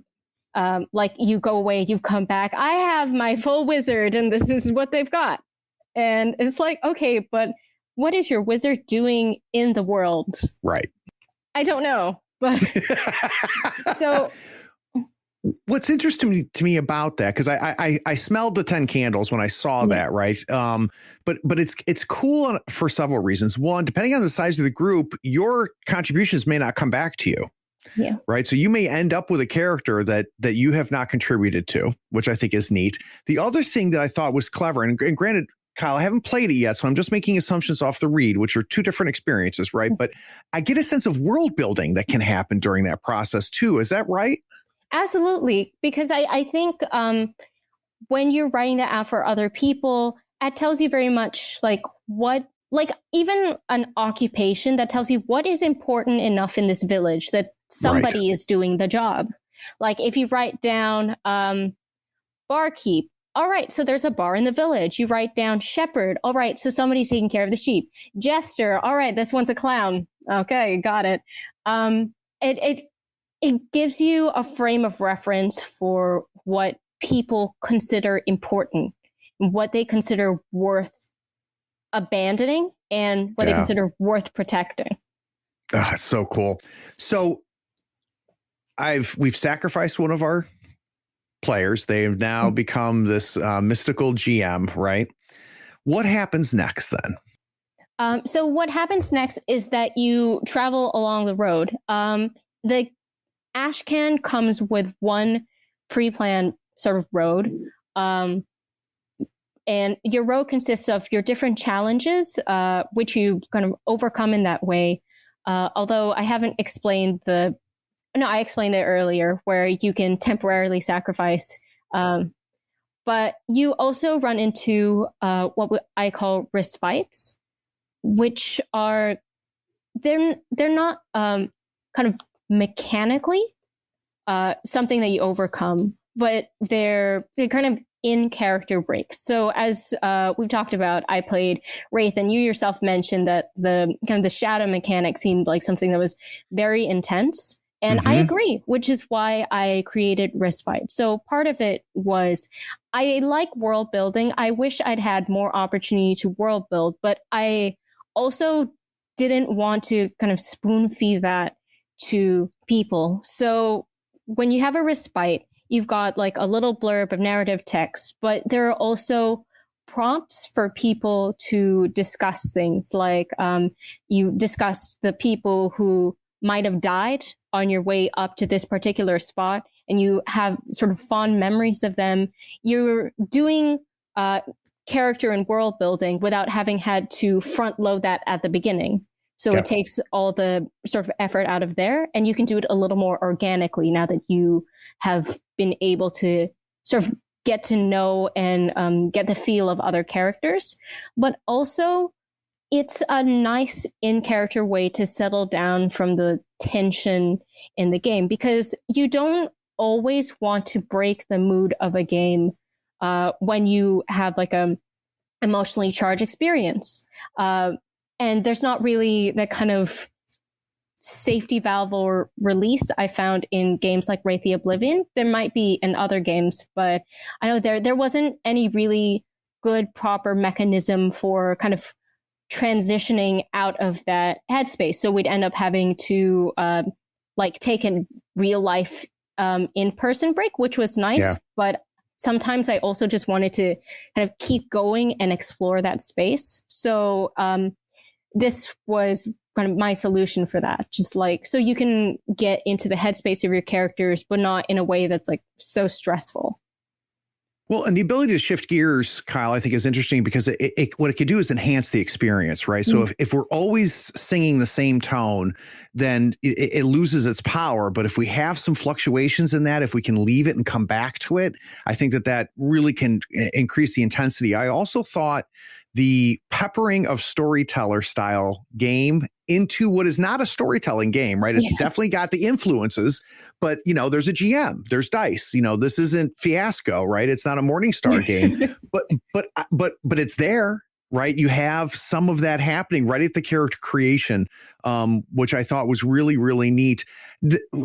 Like you go away, you've come back. I have my full wizard, and this is what they've got. And it's like, okay, but what is your wizard doing in the world? Right. I don't know, but so. What's interesting to me about that, because I smelled the 10 candles when I saw that, right? But it's cool for several reasons. One, depending on the size of the group, your contributions may not come back to you. Yeah. Right. So you may end up with a character that you have not contributed to, which I think is neat. The other thing that I thought was clever, and granted, Kyle, I haven't played it yet, so I'm just making assumptions off the read, which are two different experiences, right? But I get a sense of world building that can happen during that process too. Is that right? Absolutely. Because I think when you're writing that out for other people, it tells you very much like what, like even an occupation that tells you what is important enough in this village that somebody is doing the job. Like if you write down barkeep, all right, so there's a bar in the village. You write down shepherd. All right, so somebody's taking care of the sheep. Jester. All right, this one's a clown. Okay, got it. It gives you a frame of reference for what people consider important, what they consider worth abandoning, and what they consider worth protecting. It's so cool. So we've sacrificed one of our players. They've now become this mystical GM, right? What happens next then? So what happens next is that you travel along the road. The Ashcan comes with one pre-planned sort of road. And your road consists of your different challenges, which you kind of overcome in that way. Although I haven't explained I explained it earlier, where you can temporarily sacrifice. But you also run into what I call respites, which are, they're not kind of mechanically something that you overcome, but they're kind of in character breaks. So as we've talked about, I played Wraith, and you yourself mentioned that the kind of the shadow mechanic seemed like something that was very intense. And I agree, which is why I created Respite. So part of it was I like world building. I wish I'd had more opportunity to world build, but I also didn't want to kind of spoon feed that to people. So when you have a Respite, you've got like a little blurb of narrative text, but there are also prompts for people to discuss things like you discuss the people who might have died on your way up to this particular spot, and you have sort of fond memories of them. You're doing character and world building without having had to front load that at the beginning. So it takes all the sort of effort out of there, and you can do it a little more organically now that you have been able to sort of get to know and get the feel of other characters. But also, it's a nice in-character way to settle down from the tension in the game, because you don't always want to break the mood of a game when you have like a emotionally charged experience. And there's not really that kind of safety valve or release I found in games like Wraith the Oblivion. There might be in other games, but I know there wasn't any really good, proper mechanism for kind of transitioning out of that headspace. So we'd end up having to like take a real life in-person break, which was nice. But sometimes I also just wanted to kind of keep going and explore that space. So this was kind of my solution for that. Just like, so you can get into the headspace of your characters, but not in a way that's like so stressful. Well, and the ability to shift gears, Kyle, I think is interesting because what it could do is enhance the experience, right? So if we're always singing the same tone, then it loses its power. But if we have some fluctuations in that, if we can leave it and come back to it, I think that really can increase the intensity. I also thought the peppering of storyteller style game into what is not a storytelling game, right? It's definitely got the influences, but there's a GM, there's dice, this isn't Fiasco, right? It's not a Morningstar game, but it's there, right? You have some of that happening right at the character creation, which I thought was really, really neat.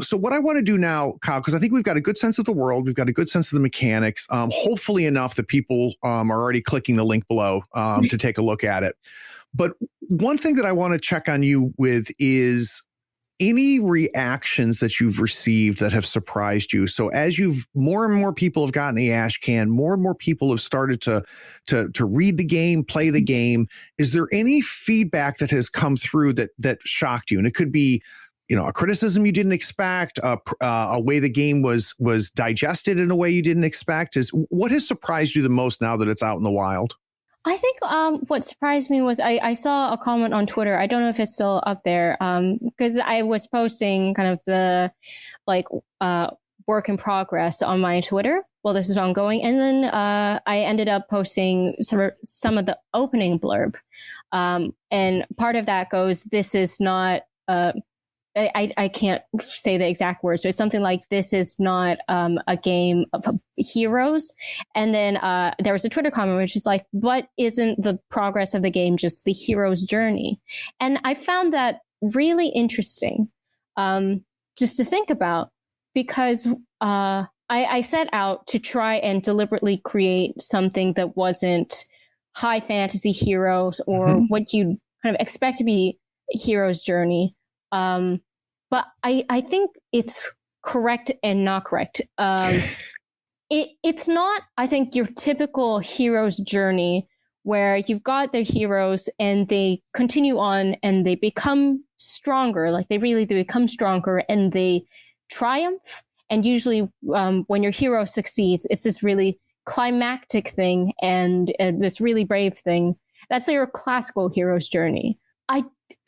So what I want to do now, Kyle, because I think we've got a good sense of the world, we've got a good sense of the mechanics, hopefully enough that people are already clicking the link below to take a look at it. But one thing that I want to check on you with is any reactions that you've received that have surprised you. So as more and more people have gotten the ash can, more and more people have started to read the game, play the game. Is there any feedback that has come through that shocked you? And it could be, a criticism you didn't expect, a way the game was digested in a way you didn't expect. What has surprised you the most now that it's out in the wild? I think what surprised me was I saw a comment on Twitter. I don't know if it's still up there because I was posting kind of the work in progress on my Twitter. Well, this is ongoing. And then I ended up posting some of the opening blurb. And part of that goes, this is not, I can't say the exact words, but it's something like, this is not a game of heroes. And then there was a Twitter comment which is like, but isn't the progress of the game just the hero's journey? And I found that really interesting just to think about, because I set out to try and deliberately create something that wasn't high fantasy heroes or what you kind of expect to be a hero's journey. But I think it's correct and not correct. It's not, I think, your typical hero's journey where you've got the heroes and they continue on and they become stronger. Like they become stronger and they triumph. And usually when your hero succeeds, it's this really climactic thing and this really brave thing. That's your classical hero's journey.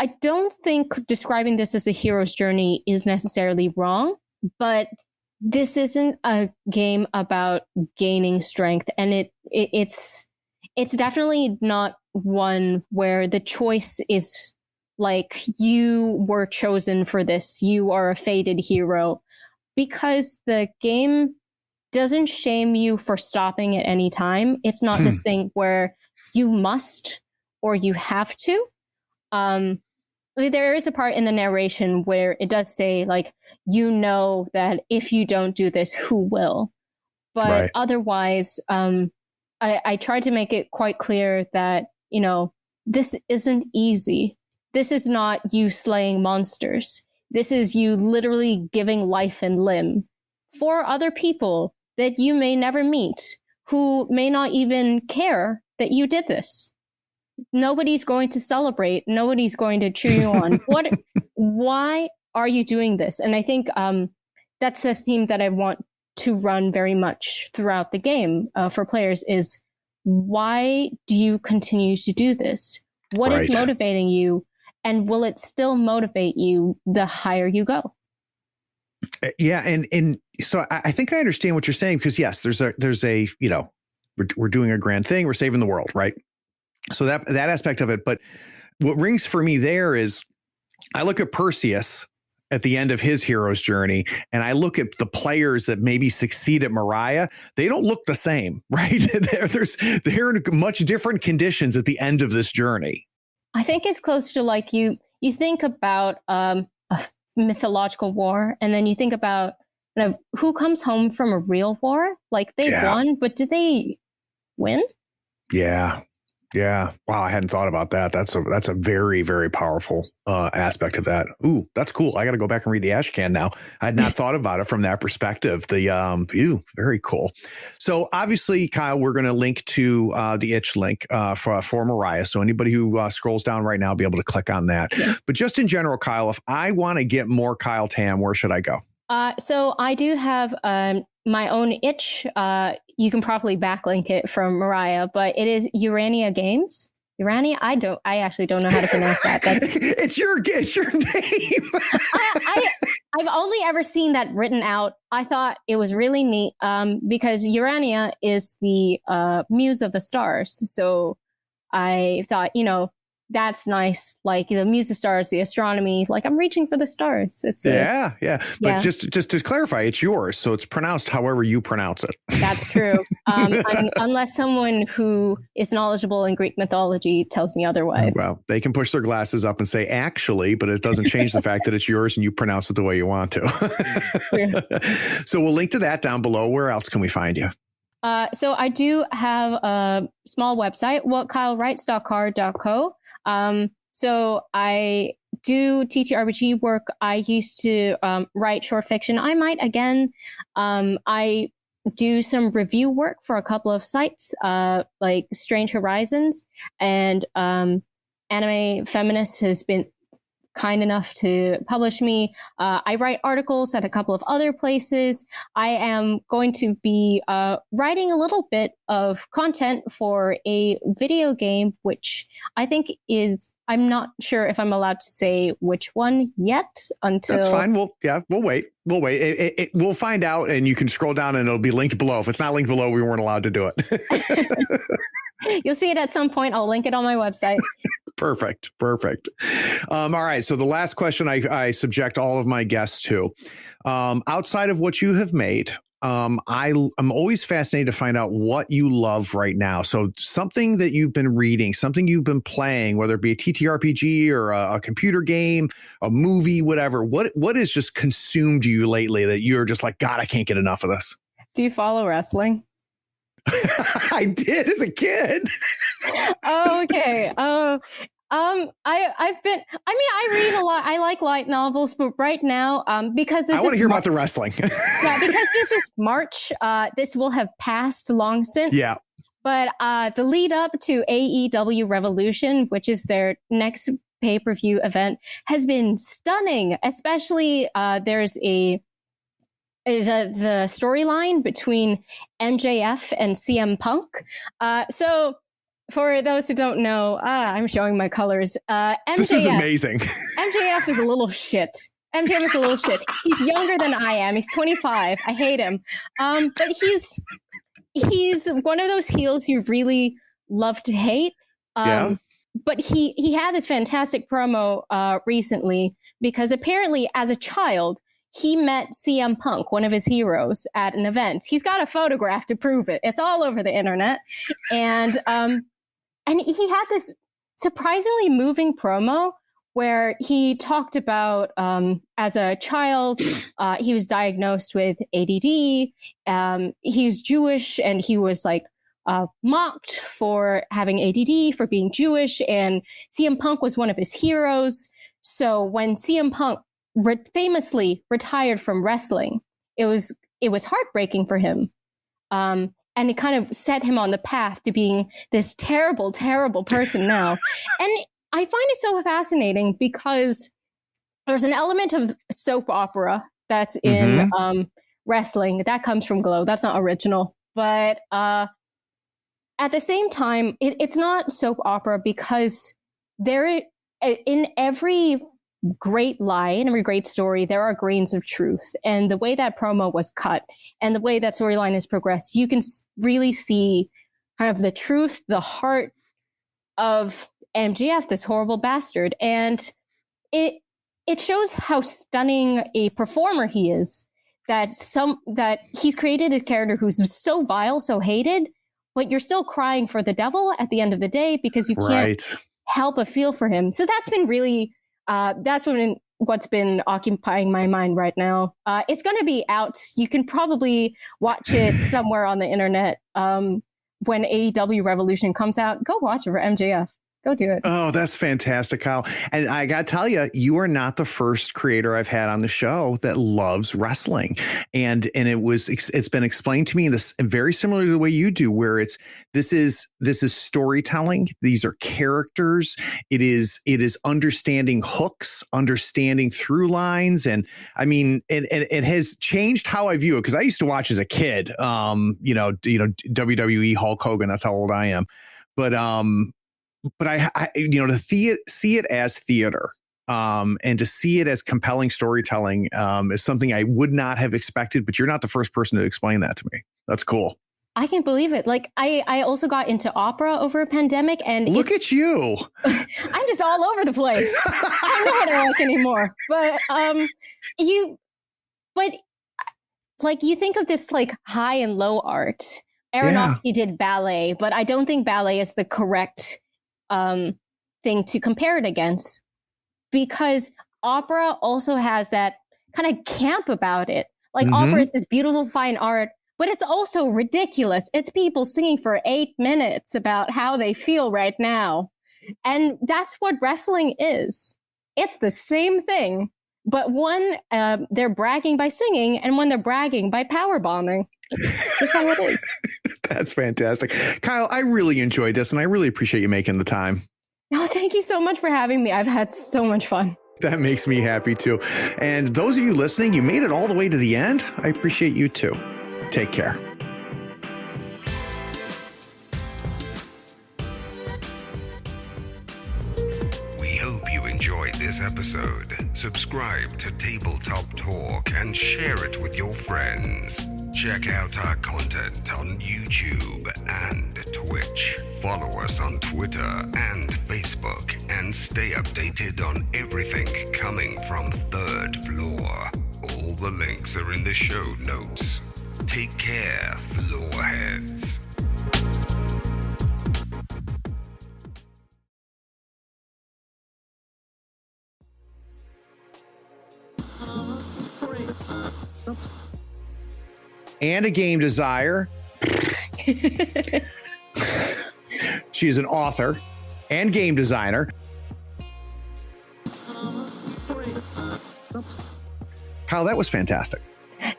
I don't think describing this as a hero's journey is necessarily wrong, but this isn't a game about gaining strength. And it's definitely not one where the choice is like, you were chosen for this, you are a fated hero, because the game doesn't shame you for stopping at any time. It's not this thing where you must or you have to. There is a part in the narration where it does say, like, that if you don't do this, who will? But otherwise, I tried to make it quite clear that, this isn't easy. This is not you slaying monsters. This is you literally giving life and limb for other people that you may never meet, who may not even care that you did this. Nobody's going to celebrate. Nobody's going to cheer you on. Why are you doing this? And I think that's a theme that I want to run very much throughout the game for players is, why do you continue to do this? What is motivating you? And will it still motivate you the higher you go? Yeah. And so I think I understand what you're saying, because yes, there's a, we're doing a grand thing. We're saving the world. Right. So that aspect of it. But what rings for me there is, I look at Perseus at the end of his hero's journey, and I look at the players that maybe succeed at Moriah. They don't look the same, right? They're in much different conditions at the end of this journey. I think it's close to like you think about a mythological war, and then you think about kind of who comes home from a real war. Like they won, but did they win? Yeah. Yeah. Wow. I hadn't thought about that. That's a very, very powerful aspect of that. Ooh, that's cool. I got to go back and read the ash can now. I had not thought about it from that perspective. Very cool. So obviously, Kyle, we're going to link to the itch link for Moriah. So anybody who scrolls down right now will be able to click on that. Yeah. But just in general, Kyle, if I want to get more Kyle Tam, where should I go? So I do have my own itch. You can probably backlink it from Moriah, but it is Urania Games. Urania? I actually don't know how to pronounce that. It's your name. I've only ever seen that written out. I thought it was really neat because Urania is the muse of the stars. So I thought, that's nice. Like the Muse of Stars, the astronomy, like I'm reaching for the stars. It's yeah. But just to clarify, it's yours. So it's pronounced however you pronounce it. That's true. Unless someone who is knowledgeable in Greek mythology tells me otherwise. Well, they can push their glasses up and say actually, but it doesn't change the fact that it's yours and you pronounce it the way you want to. So we'll link to that down below. Where else can we find you? So I do have a small website, whatkylewrites.car.co. So I do TTRPG work. I used to write short fiction. I might again. I do some review work for a couple of sites, like Strange Horizons, and Anime Feminist has been kind enough to publish me. I write articles at a couple of other places. I am going to be writing a little bit of content for a video game, which I think is, I'm not sure if I'm allowed to say which one yet until... That's fine. We'll wait. We'll find out, and you can scroll down and it'll be linked below. If it's not linked below, we weren't allowed to do it. You'll see it at some point. I'll link it on my website. Perfect. All right. So the last question I subject all of my guests to, outside of what you have made, I'm always fascinated to find out what you love right now. So something that you've been reading, something you've been playing, whether it be a TTRPG or a computer game, a movie, whatever. What has just consumed you lately that you're just like, God, I can't get enough of this? Do you follow wrestling? I did as a kid. Oh, okay. I read a lot. I like light novels, but right now, because I want to hear about the wrestling. Yeah, because this is March, this will have passed long since. Yeah. But the lead up to AEW Revolution, which is their next pay-per-view event, has been stunning. Especially there's the storyline between MJF and CM Punk. So for those who don't know, I'm showing my colors. MJF, this is amazing. MJF is a little shit. MJF is a little shit. He's younger than I am. He's 25. I hate him. But he's one of those heels you really love to hate. Yeah. But he had this fantastic promo recently because apparently as a child, he met CM Punk, one of his heroes, at an event. He's got a photograph to prove it. It's all over the internet. And he had this surprisingly moving promo where he talked about as a child, he was diagnosed with ADD. He's Jewish and he was like mocked for having ADD, for being Jewish. And CM Punk was one of his heroes. So when CM Punk famously retired from wrestling, it was heartbreaking for him. And it kind of set him on the path to being this terrible, terrible person now. And I find it so fascinating because there's an element of soap opera that's in wrestling. That comes from Glow. That's not original. But at the same time, it's not soap opera because in every great lie, in every great story, there are grains of truth. And the way that promo was cut and the way that storyline has progressed, you can really see kind of the truth, the heart of MJF, this horrible bastard. And it shows how stunning a performer he is, that he's created this character who's so vile, so hated, but you're still crying for the devil at the end of the day because you can't help but feel for him. So that's been really what's been occupying my mind right now. It's going to be out. You can probably watch it somewhere on the internet when AEW Revolution comes out. Go watch it for MJF. Go do it. Oh, that's fantastic, Kyle. And I got to tell you, you are not the first creator I've had on the show that loves wrestling. And it's been explained to me this very similar to the way you do, where this is storytelling. These are characters. It is understanding hooks, understanding through lines. And I mean, it has changed how I view it, because I used to watch as a kid, WWE Hulk Hogan. That's how old I am. But I to see it as theater, and to see it as compelling storytelling, is something I would not have expected. But you're not the first person to explain that to me. That's cool. I can't believe it. Like I also got into opera over a pandemic, and Look at you. I'm just all over the place. I don't know what I like anymore. But like you think of this like high and low art. Aronofsky did ballet, but I don't think ballet is the correct thing to compare it against, because opera also has that kind of camp about it. Like opera is this beautiful fine art, but it's also ridiculous. It's people singing for 8 minutes about how they feel right now. And that's what wrestling is. It's the same thing, but one, they're bragging by singing, and one they're bragging by power bombing. That's how it is. That's fantastic. Kyle, I really enjoyed this, and I really appreciate you making the time. No, thank you so much for having me. I've had so much fun. That makes me happy too. And those of you listening, you made it all the way to the end. I appreciate you too. Take care. We hope you enjoyed this episode. Subscribe to Tabletop Talk and share it with your friends. Check out our content on YouTube and Twitch. Follow us on Twitter and Facebook, and stay updated on everything coming from Third Floor. All the links are in the show notes. Take care, floorheads. And a game designer. She's an author and game designer. Kyle, that was fantastic.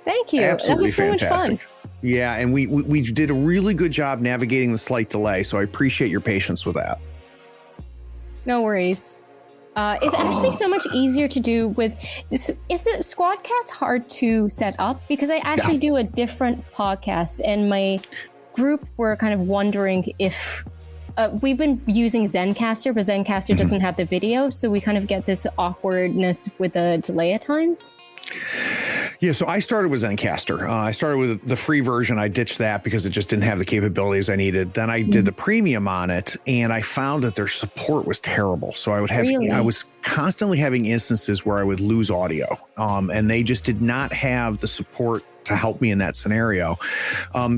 Thank you. Absolutely that was so fantastic. Much fun. Yeah, and we did a really good job navigating the slight delay, so I appreciate your patience with that. No worries. It's actually so much easier to do with this. Is it Squadcast hard to set up? Because I actually do a different podcast, and my group were kind of wondering if we've been using Zencaster, but Zencaster doesn't have the video, so we kind of get this awkwardness with the delay at times. Yeah, so I started with Zencaster. I started with the free version. I ditched that because it just didn't have the capabilities I needed. Then I did the premium on it, and I found that their support was terrible. So I would have, I was constantly having instances where I would lose audio, and they just did not have the support to help me in that scenario.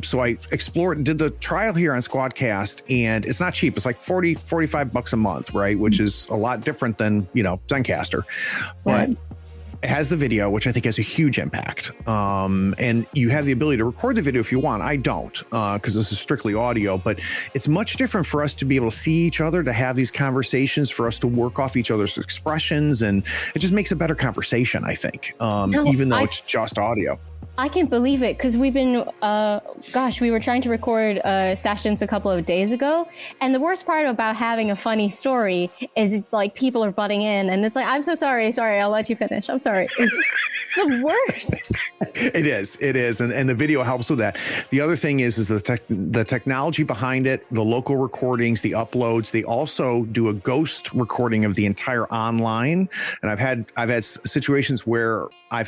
So I explored and did the trial here on Squadcast, and it's not cheap. It's like $45 a month, right? Which is a lot different than, Zencaster. But it has the video, which I think has a huge impact. And you have the ability to record the video if you want. I don't, because this is strictly audio, but it's much different for us to be able to see each other, to have these conversations, for us to work off each other's expressions. And it just makes a better conversation, I think, even though it's just audio. I can't believe it, because we've been, we were trying to record sessions a couple of days ago. And the worst part about having a funny story is like people are butting in and it's like, I'm so sorry, I'll let you finish. I'm sorry. It's the worst. It is. And the video helps with that. The other thing is the technology behind it, the local recordings, the uploads. They also do a ghost recording of the entire online. And I've had situations where I've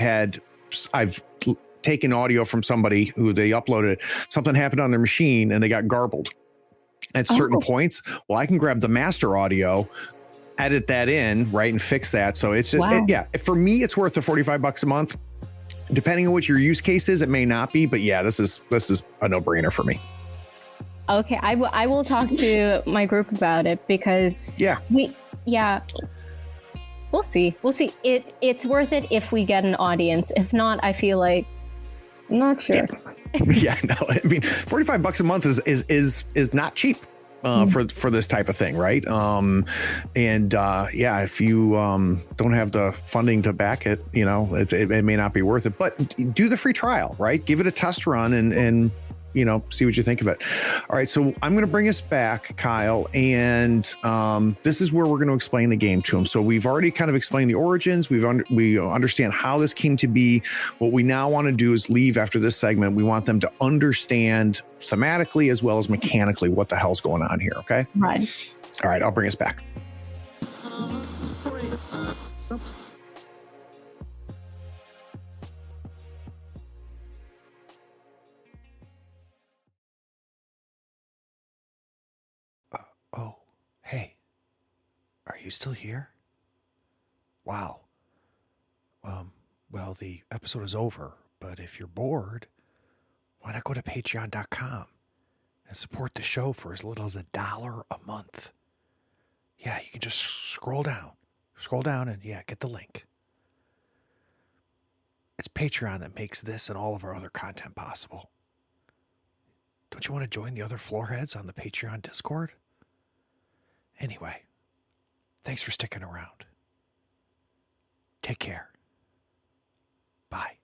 taken audio from somebody who they uploaded, something happened on their machine and they got garbled at certain points. Well, I can grab the master audio, edit that in, right, and fix that. So it's for me, it's worth the $45 a month. Depending on what your use case is, it may not be, but yeah, this is a no-brainer for me. Okay, I will talk to my group about it, because we'll see. It's worth it if we get an audience. If not, I feel like I'm not sure. Yeah, no, I mean, $45 a month is not cheap for this type of thing, right? If you don't have the funding to back it, it may not be worth it. But do the free trial, right? Give it a test run and see what you think of it. All right, so I'm going to bring us back, Kyle, and this is where we're going to explain the game to them. So we've already kind of explained the origins. We understand how this came to be. What we now want to do is leave after this segment. We want them to understand thematically as well as mechanically what the hell's going on here, okay? Right. All right, I'll bring us back. you still here? Wow. Well, the episode is over, but if you're bored, why not go to patreon.com and support the show for as little as $1 a month? Yeah, you can just scroll down and get the link. It's Patreon that makes this and all of our other content possible. Don't you want to join the other floorheads on the Patreon Discord? Anyway, thanks for sticking around. Take care. Bye.